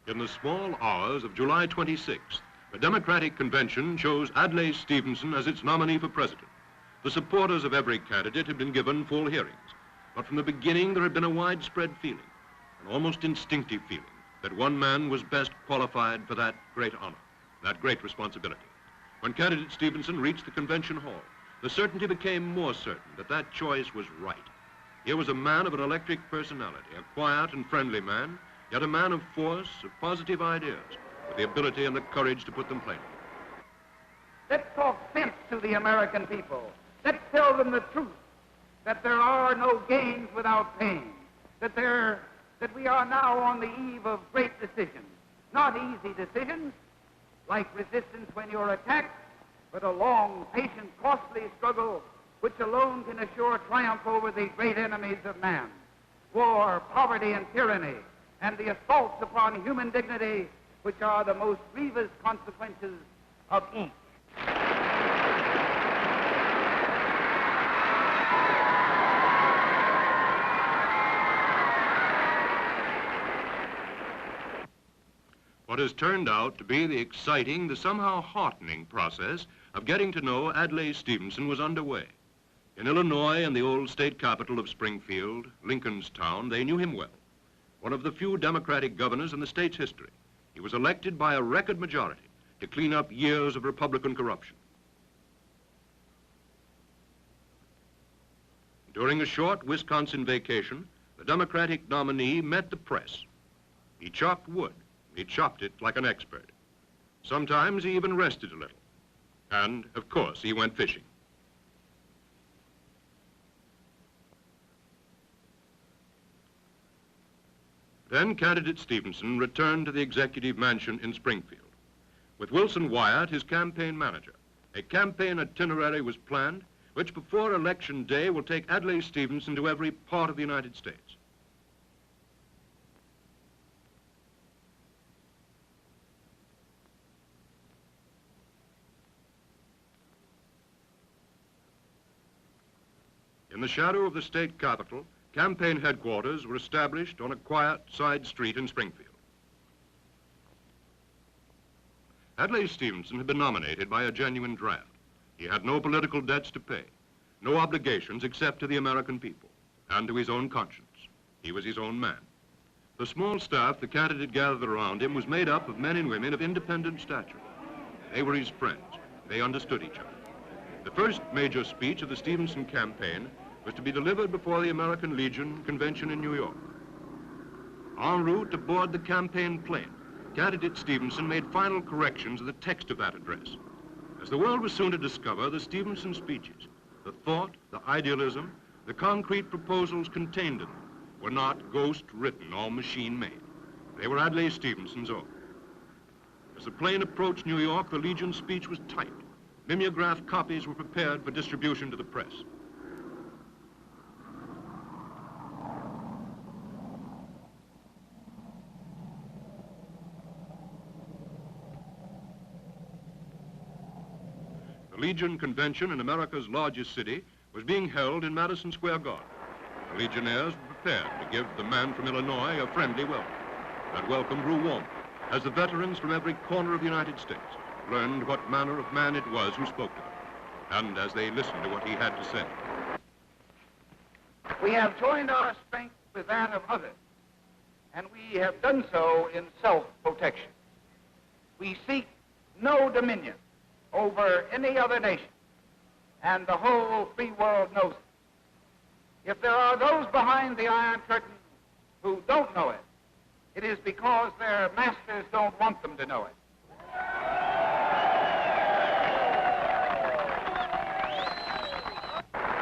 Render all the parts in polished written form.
In the small hours of July 26th, the Democratic Convention chose Adlai Stevenson as its nominee for president. The supporters of every candidate had been given full hearings, but from the beginning there had been a widespread feeling, an almost instinctive feeling, that one man was best qualified for that great honor, that great responsibility. When candidate Stevenson reached the convention hall, the certainty became more certain that that choice was right. Here was a man of an electric personality, a quiet and friendly man, yet a man of force, of positive ideas, with the ability and the courage to put them plainly. Let's talk sense to the American people. Let's tell them the truth, that there are no gains without pain, that we are now on the eve of great decisions. Not easy decisions, like resistance when you're attacked, but a long, patient, costly struggle which alone can assure triumph over the great enemies of man: war, poverty, and tyranny, and the assaults upon human dignity, which are the most grievous consequences of each. What has turned out to be the exciting, the somehow heartening process of getting to know Adlai Stevenson was underway. In Illinois and the old state capital of Springfield, Lincoln's town, they knew him well. One of the few Democratic governors in the state's history, he was elected by a record majority to clean up years of Republican corruption. During a short Wisconsin vacation, the Democratic nominee met the press. He chopped wood. He chopped it like an expert. Sometimes he even rested a little. And, of course, he went fishing. Then candidate Stevenson returned to the executive mansion in Springfield. With Wilson Wyatt, his campaign manager, a campaign itinerary was planned which before Election Day will take Adlai Stevenson to every part of the United States. In the shadow of the state capitol, campaign headquarters were established on a quiet side street in Springfield. Adlai Stevenson had been nominated by a genuine draft. He had no political debts to pay, no obligations except to the American people and to his own conscience. He was his own man. The small staff the candidate gathered around him was made up of men and women of independent stature. They were his friends. They understood each other. The first major speech of the Stevenson campaign was to be delivered before the American Legion convention in New York. En route aboard the campaign plane, candidate Stevenson made final corrections of the text of that address. As the world was soon to discover, the Stevenson speeches, the thought, the idealism, the concrete proposals contained in them were not ghost-written or machine-made. They were Adlai Stevenson's own. As the plane approached New York, the Legion speech was typed. Mimeographed copies were prepared for distribution to the press. The Legion convention in America's largest city was being held in Madison Square Garden. The Legionnaires were prepared to give the man from Illinois a friendly welcome. That welcome grew warmer as the veterans from every corner of the United States learned what manner of man it was who spoke to them, and as they listened to what he had to say. We have joined our strength with that of others, and we have done so in self-protection. We seek no dominion over any other nation, and the whole free world knows it. If there are those behind the Iron Curtain who don't know it, it is because their masters don't want them to know it.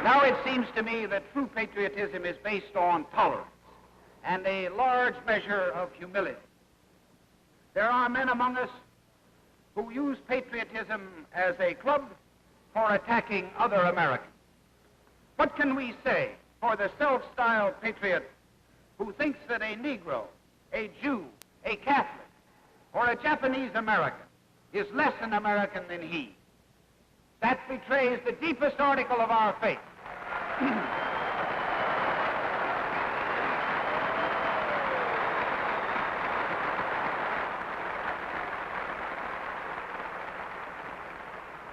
Now it seems to me that true patriotism is based on tolerance and a large measure of humility. There are men among us who use patriotism as a club for attacking other Americans. What can we say for the self-styled patriot who thinks that a Negro, a Jew, a Catholic, or a Japanese American is less an American than he? That betrays the deepest article of our faith.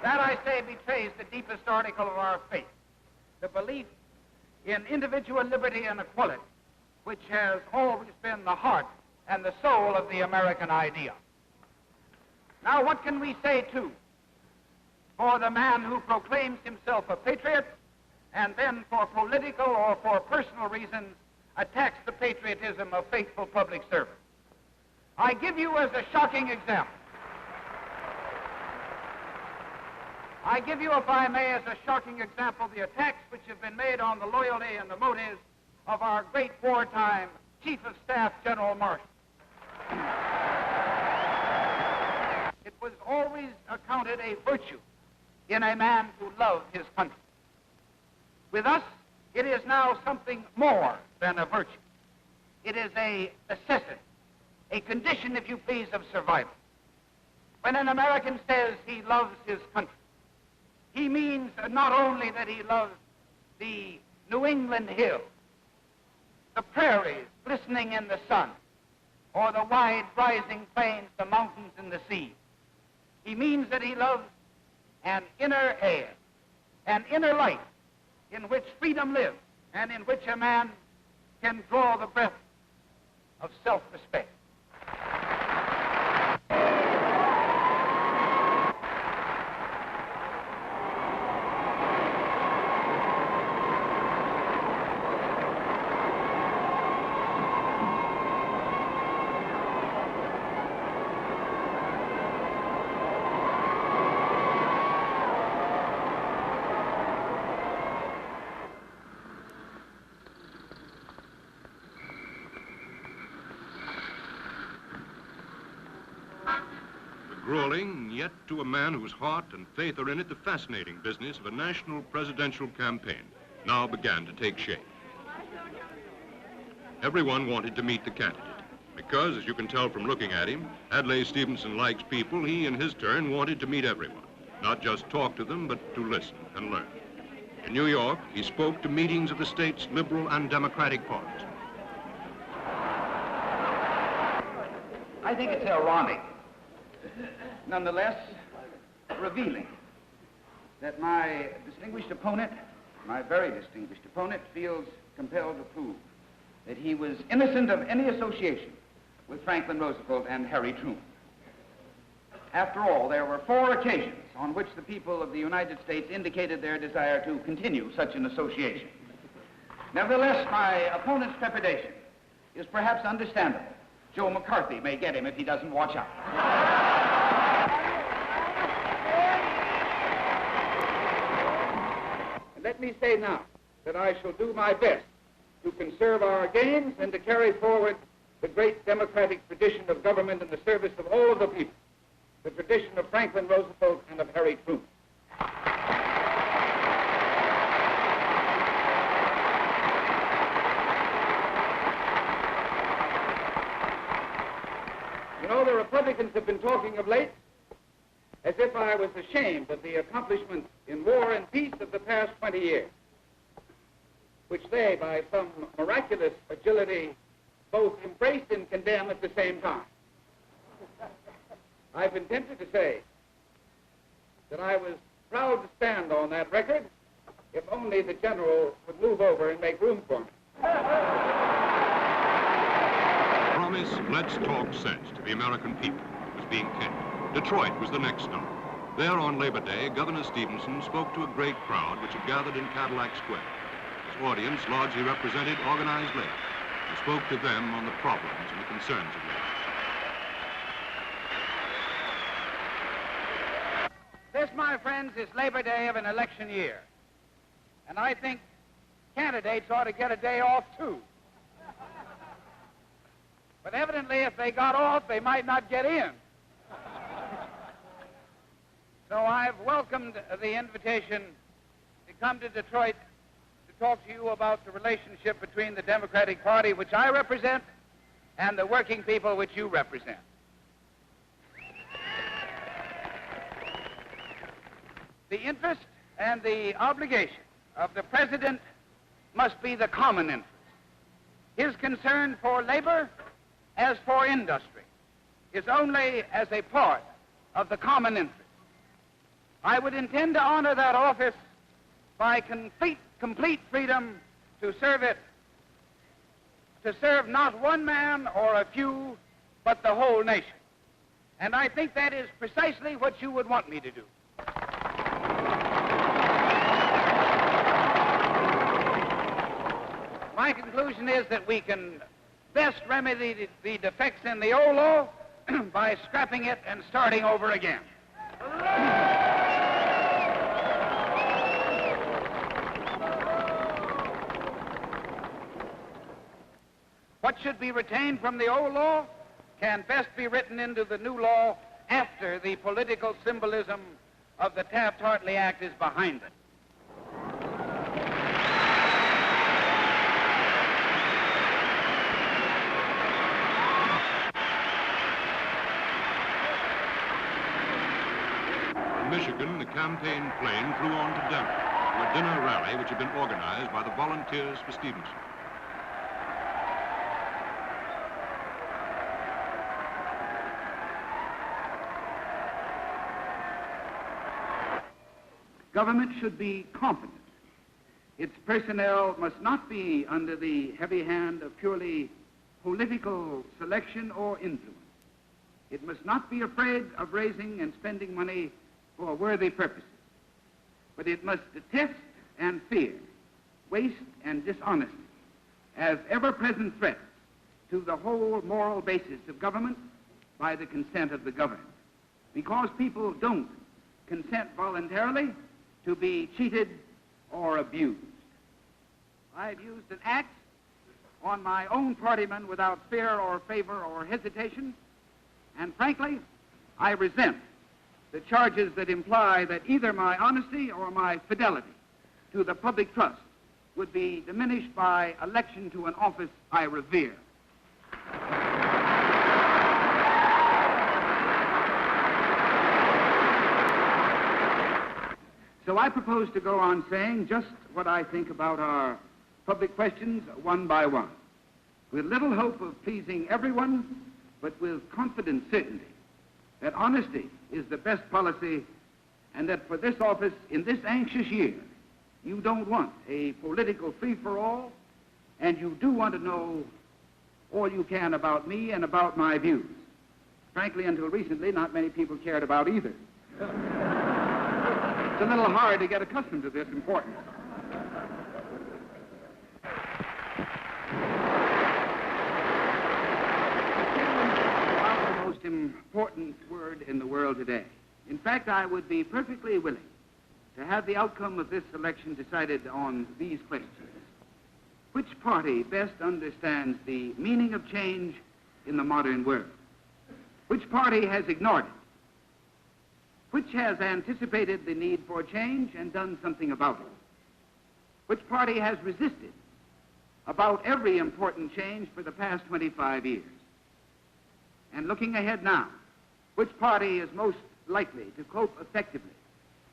That, I say, betrays the deepest article of our faith, the belief in individual liberty and equality, which has always been the heart and the soul of the American idea. Now, what can we say, too, for the man who proclaims himself a patriot and then for political or for personal reasons attacks the patriotism of faithful public service? I give you as a shocking example. I give you, if I may, as a shocking example, the attacks which have been made on the loyalty and the motives of our great wartime Chief of Staff, General Marshall. It was always accounted a virtue in a man who loved his country. With us, it is now something more than a virtue. It is a necessity, a condition, if you please, of survival. When an American says he loves his country, he means not only that he loves the New England hills, the prairies glistening in the sun, or the wide rising plains, the mountains and the sea. He means that he loves an inner air, an inner life in which freedom lives and in which a man can draw the breath of self-respect. Grueling, yet to a man whose heart and faith are in it, the fascinating business of a national presidential campaign now began to take shape. Everyone wanted to meet the candidate because, as you can tell from looking at him, Adlai Stevenson likes people. He, in his turn, wanted to meet everyone, not just talk to them, but to listen and learn. In New York, he spoke to meetings of the state's liberal and democratic parties. I think it's ironic, nonetheless revealing, that my distinguished opponent, my very distinguished opponent, feels compelled to prove that he was innocent of any association with Franklin Roosevelt and Harry Truman. After all, there were 4 occasions on which the people of the United States indicated their desire to continue such an association. Nevertheless, my opponent's trepidation is perhaps understandable. Joe McCarthy may get him if he doesn't watch out. Let me say now that I shall do my best to conserve our gains and to carry forward the great democratic tradition of government in the service of all of the people, the tradition of Franklin Roosevelt and of Harry Truman. You know, the Republicans have been talking of late as if I was ashamed of the accomplishments in war and peace of the past 20 years, which they, by some miraculous agility, both embrace and condemn at the same time. I've been tempted to say that I was proud to stand on that record if only the general would move over and make room for me. Promise, let's talk sense to the American people was being kept. Detroit was the next stop. There on Labor Day, Governor Stevenson spoke to a great crowd which had gathered in Cadillac Square. His audience largely represented organized labor. He spoke to them on the problems and the concerns of labor. This, my friends, is Labor Day of an election year. And I think candidates ought to get a day off, too. But evidently, if they got off, they might not get in. So I've welcomed the invitation to come to Detroit to talk to you about the relationship between the Democratic Party, which I represent, and the working people which you represent. The interest and the obligation of the President must be the common interest. His concern for labor, as for industry, is only as a part of the common interest. I would intend to honor that office by complete freedom to serve it, to serve not one man or a few, but the whole nation. And I think that is precisely what you would want me to do. My conclusion is that we can best remedy the defects in the old law by scrapping it and starting over again. What should be retained from the old law can best be written into the new law after the political symbolism of the Taft-Hartley Act is behind it. In Michigan, the campaign plane flew on to Denver to a dinner rally which had been organized by the Volunteers for Stevenson. Government should be competent. Its personnel must not be under the heavy hand of purely political selection or influence. It must not be afraid of raising and spending money for worthy purposes. But it must detest and fear waste and dishonesty as ever-present threats to the whole moral basis of government by the consent of the governed. Because people don't consent voluntarily to be cheated or abused. I've used an axe on my own partymen without fear or favor or hesitation, and frankly, I resent the charges that imply that either my honesty or my fidelity to the public trust would be diminished by election to an office I revere. So I propose to go on saying just what I think about our public questions one by one, with little hope of pleasing everyone, but with confident certainty that honesty is the best policy, and that for this office in this anxious year, you don't want a political free-for-all, and you do want to know all you can about me and about my views. Frankly, until recently, not many people cared about either. It's a little hard to get accustomed to this importance. About the most important word in the world today. In fact, I would be perfectly willing to have the outcome of this election decided on these questions. Which party best understands the meaning of change in the modern world? Which party has ignored it? Which has anticipated the need for change and done something about it? Which party has resisted about every important change for the past 25 years? And looking ahead now, which party is most likely to cope effectively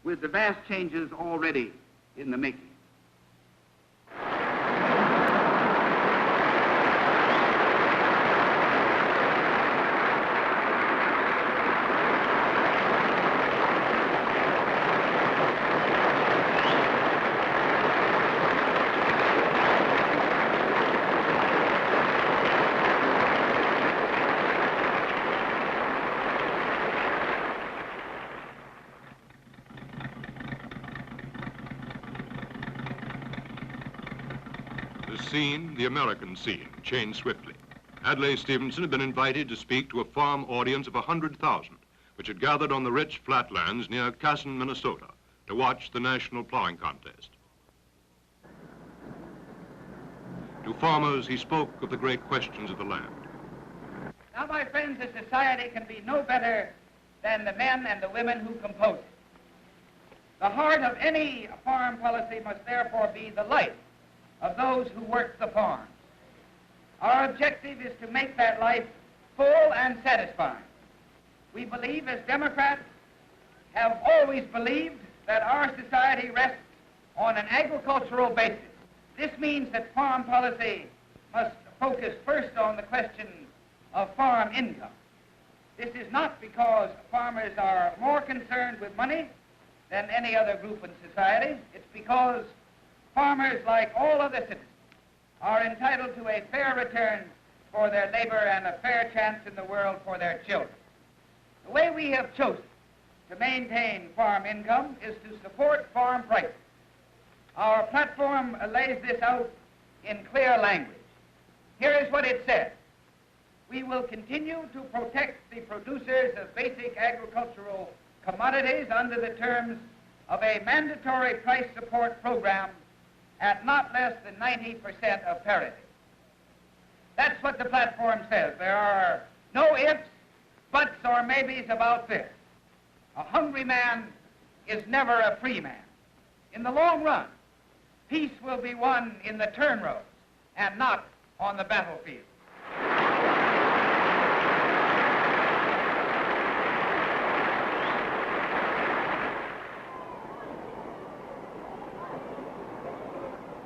with the vast changes already in the making? The American scene, changed swiftly. Adlai Stevenson had been invited to speak to a farm audience of 100,000, which had gathered on the rich flatlands near Casson, Minnesota, to watch the national plowing contest. To farmers, he spoke of the great questions of the land. Now, my friends, a society can be no better than the men and the women who compose it. The heart of any farm policy must therefore be the life of those who work the farms. Our objective is to make that life full and satisfying. We believe, as Democrats, have always believed that our society rests on an agricultural basis. This means that farm policy must focus first on the question of farm income. This is not because farmers are more concerned with money, than any other group in society. It's because farmers, like all other citizens, are entitled to a fair return for their labor and a fair chance in the world for their children. The way we have chosen to maintain farm income is to support farm prices. Our platform lays this out in clear language. Here is what it says. We will continue to protect the producers of basic agricultural commodities under the terms of a mandatory price support program at not less than 90% of parity. That's what the platform says. There are no ifs, buts, or maybes about this. A hungry man is never a free man. In the long run, peace will be won in the turn rows and not on the battlefield.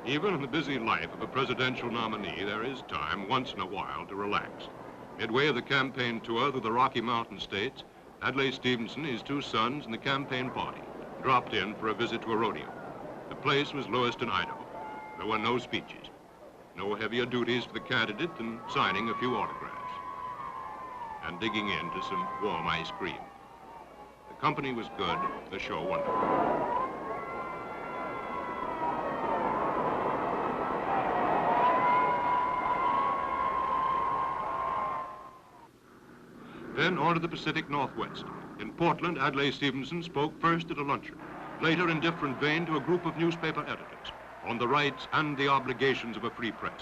Even in the busy life of a presidential nominee, there is time once in a while to relax. Midway of the campaign tour through the Rocky Mountain states, Adlai Stevenson, his two sons, and the campaign party dropped in for a visit to a rodeo. The place was Lewiston, Idaho. There were no speeches, no heavier duties for the candidate than signing a few autographs and digging into some warm ice cream. The company was good, the show wonderful. Then on to the Pacific Northwest. In Portland, Adlai Stevenson spoke first at a luncheon, later in different vein to a group of newspaper editors on the rights and the obligations of a free press.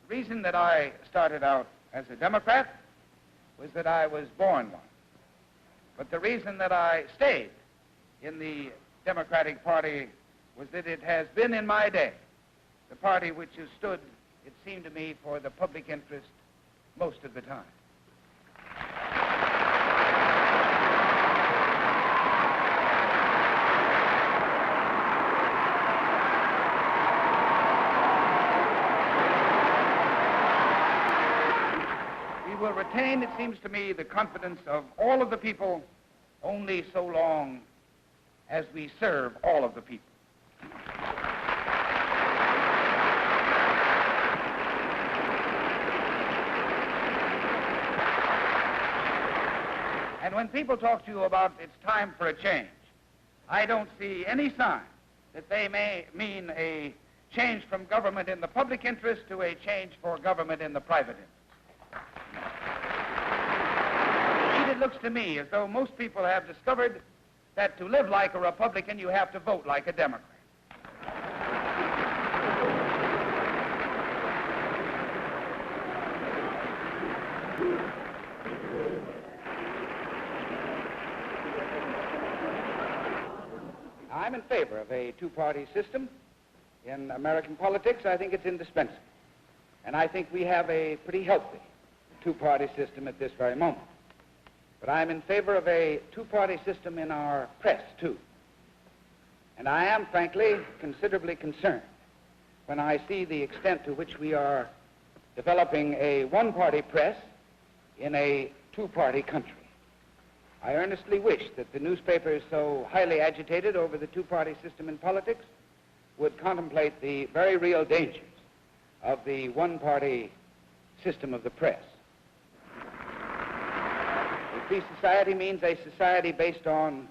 The reason that I started out as a Democrat was that I was born one. But the reason that I stayed in the Democratic Party was that it has been in my day the party which has stood, it seemed to me, for the public interest most of the time. We will retain, it seems to me, the confidence of all of the people only so long as we serve all of the people. And when people talk to you about it's time for a change, I don't see any sign that they may mean a change from government in the public interest to a change for government in the private interest. Indeed, it looks to me as though most people have discovered that to live like a Republican, you have to vote like a Democrat. I'm in favor of a two-party system. In American politics, I think it's indispensable. And I think we have a pretty healthy two-party system at this very moment. But I'm in favor of a two-party system in our press, too. And I am, frankly, considerably concerned when I see the extent to which we are developing a one-party press in a two-party country. I earnestly wish that the newspapers so highly agitated over the two-party system in politics would contemplate the very real dangers of the one-party system of the press. A free society means a society based on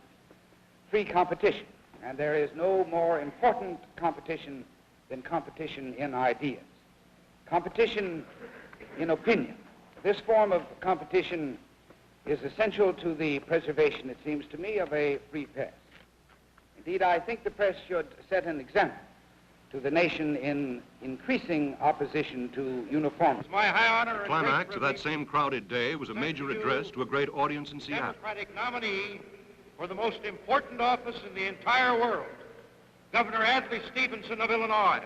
free competition, and there is no more important competition than competition in ideas. Competition in opinion. This form of competition is essential to the preservation, it seems to me, of a free press. Indeed, I think the press should set an example to the nation in increasing opposition to uniformity. It's my high honor The climax of that same crowded day was a major address to a great audience in Seattle. Democratic nominee for the most important office in the entire world, Governor Adlai Stevenson of Illinois.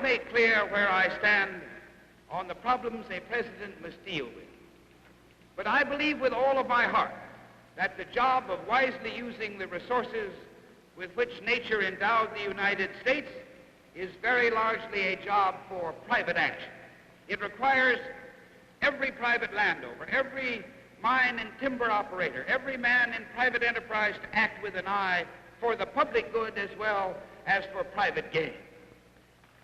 Make clear where I stand on the problems a president must deal with. But I believe with all of my heart that the job of wisely using the resources with which nature endowed the United States is very largely a job for private action. It requires every private landowner, every mine and timber operator, every man in private enterprise to act with an eye for the public good as well as for private gain.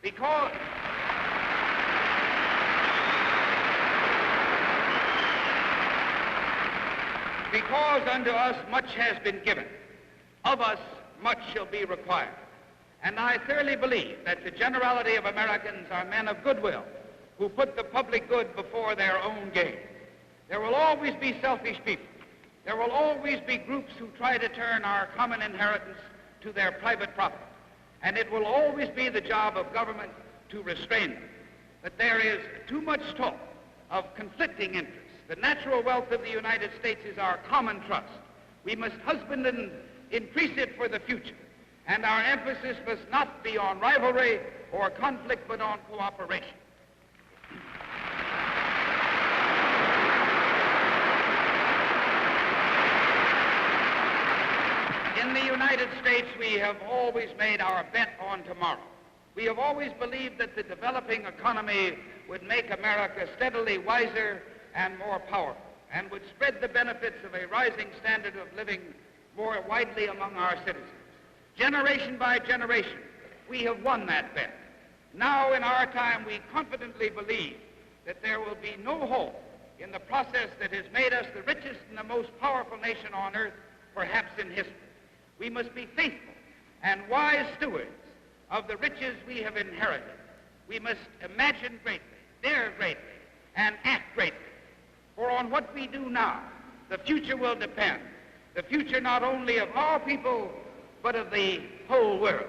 Because unto us much has been given, of us much shall be required. And I thoroughly believe that the generality of Americans are men of goodwill who put the public good before their own gain. There will always be selfish people. There will always be groups who try to turn our common inheritance to their private profit. And it will always be the job of government to restrain them. But there is too much talk of conflicting interests. The natural wealth of the United States is our common trust. We must husband and increase it for the future. And our emphasis must not be on rivalry or conflict, but on cooperation. In the United States, we have always made our bet on tomorrow. We have always believed that the developing economy would make America steadily wiser and more powerful, and would spread the benefits of a rising standard of living more widely among our citizens. Generation by generation, we have won that bet. Now, in our time, we confidently believe that there will be no hole in the process that has made us the richest and the most powerful nation on earth, perhaps in history. We must be faithful and wise stewards of the riches we have inherited. We must imagine greatly, dare greatly, and act greatly. For on what we do now, the future will depend. The future not only of our people, but of the whole world.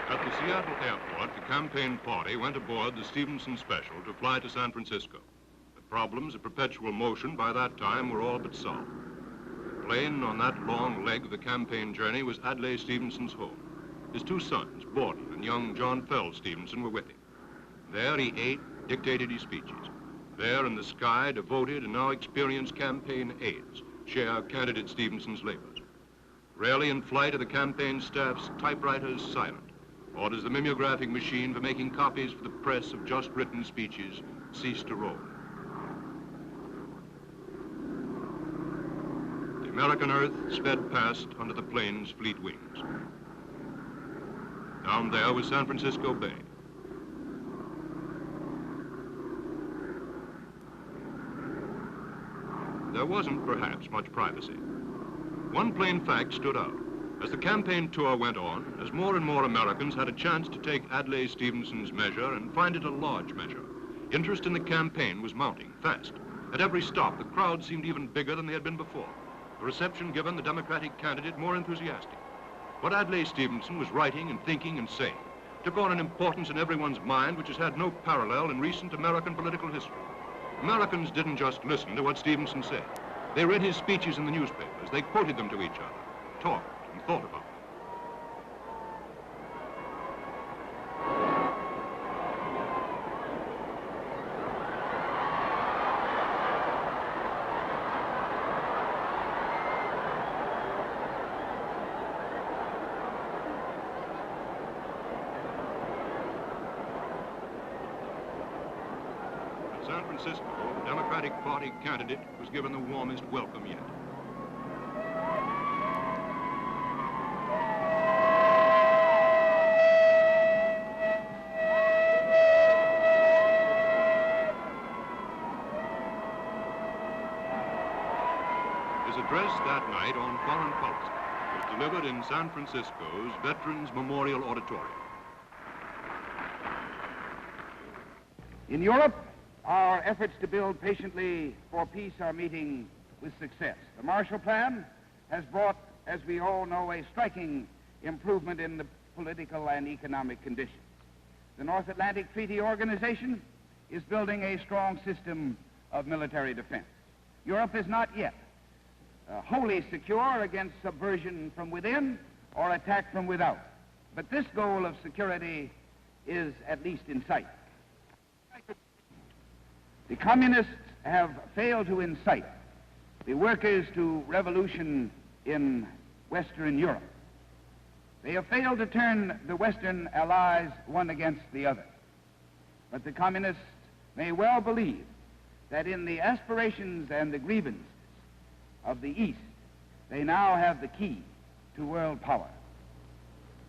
At the Seattle airport, the campaign party went aboard the Stevenson special to fly to San Francisco. The problems of perpetual motion by that time were all but solved. The plane on that long leg of the campaign journey was Adlai Stevenson's home. His two sons, Borden and young John Fell Stevenson, were with him. There he ate, dictated his speeches. There in the sky, devoted and now experienced campaign aides share candidate Stevenson's labors. Rarely in flight are the campaign staff's typewriters silent, or does the mimeographic machine for making copies for the press of just written speeches cease to roll. The American earth sped past under the plane's fleet wings. Down there was San Francisco Bay. There wasn't, perhaps, much privacy. One plain fact stood out. As the campaign tour went on, as more and more Americans had a chance to take Adlai Stevenson's measure and find it a large measure, interest in the campaign was mounting fast. At every stop, the crowd seemed even bigger than they had been before. The reception given the Democratic candidate more enthusiastic. What Adlai Stevenson was writing and thinking and saying took on an importance in everyone's mind which has had no parallel in recent American political history. Americans didn't just listen to what Stevenson said. They read his speeches in the newspapers. They quoted them to each other, talked and thought about them. San Francisco, the Democratic Party candidate was given the warmest welcome yet. His address that night on foreign policy was delivered in San Francisco's Veterans Memorial Auditorium. In Europe, our efforts to build patiently for peace are meeting with success. The Marshall Plan has brought, as we all know, a striking improvement in the political and economic conditions. the North Atlantic Treaty Organization is building a strong system of military defense. Europe is not yet wholly secure against subversion from within or attack from without, but this goal of security is at least in sight. The communists have failed to incite the workers to revolution in Western Europe. They have failed to turn the Western allies one against the other. But the communists may well believe that in the aspirations and the grievances of the East, they now have the key to world power.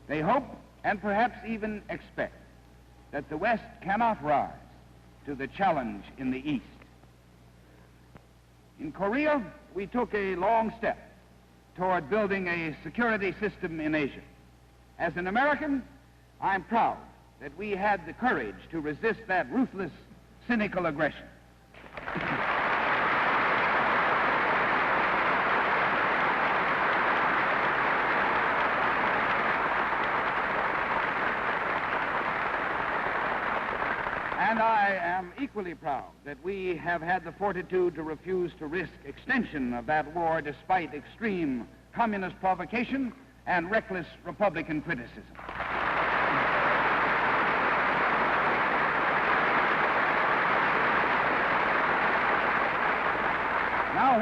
They hope and perhaps even expect that the West cannot rise to the challenge in the East. In Korea, we took a long step toward building a security system in Asia. As an American, I'm proud that we had the courage to resist that ruthless, cynical aggression. And I am equally proud that we have had the fortitude to refuse to risk extension of that war despite extreme communist provocation and reckless Republican criticism. Now,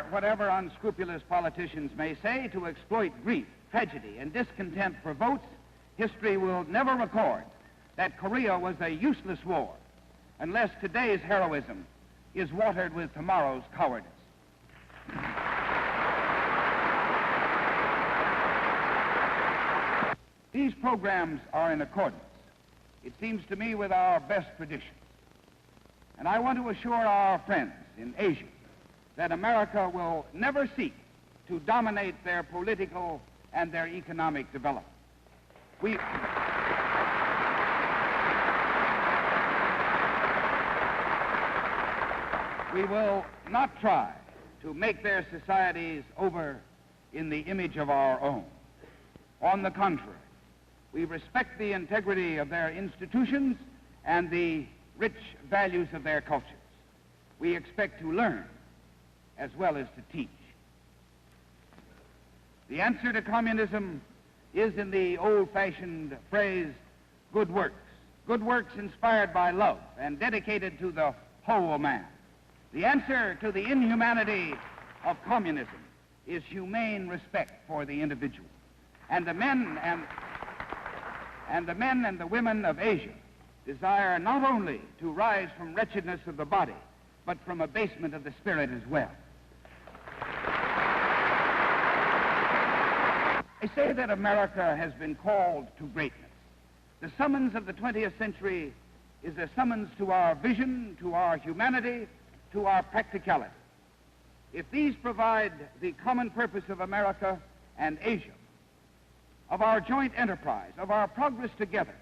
whatever unscrupulous politicians may say to exploit grief, tragedy, and discontent for votes, history will never record that Korea was a useless war unless today's heroism is watered with tomorrow's cowardice. These programs are in accordance, it seems to me, with our best traditions. And I want to assure our friends in Asia that America will never seek to dominate their political and their economic development. We will not try to make their societies over in the image of our own. On the contrary, we respect the integrity of their institutions and the rich values of their cultures. We expect to learn as well as to teach. The answer to communism is in the old-fashioned phrase, good works inspired by love and dedicated to the whole man. The answer to the inhumanity of communism is humane respect for the individual. And the men and the women of Asia desire not only to rise from wretchedness of the body, but from abasement of the spirit as well. I say that America has been called to greatness. The summons of the 20th century is a summons to our vision, to our humanity, to our practicality. If these provide the common purpose of America and Asia, of our joint enterprise, of our progress together,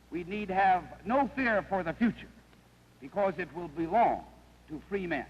we need have no fear for the future, because it will belong to free men.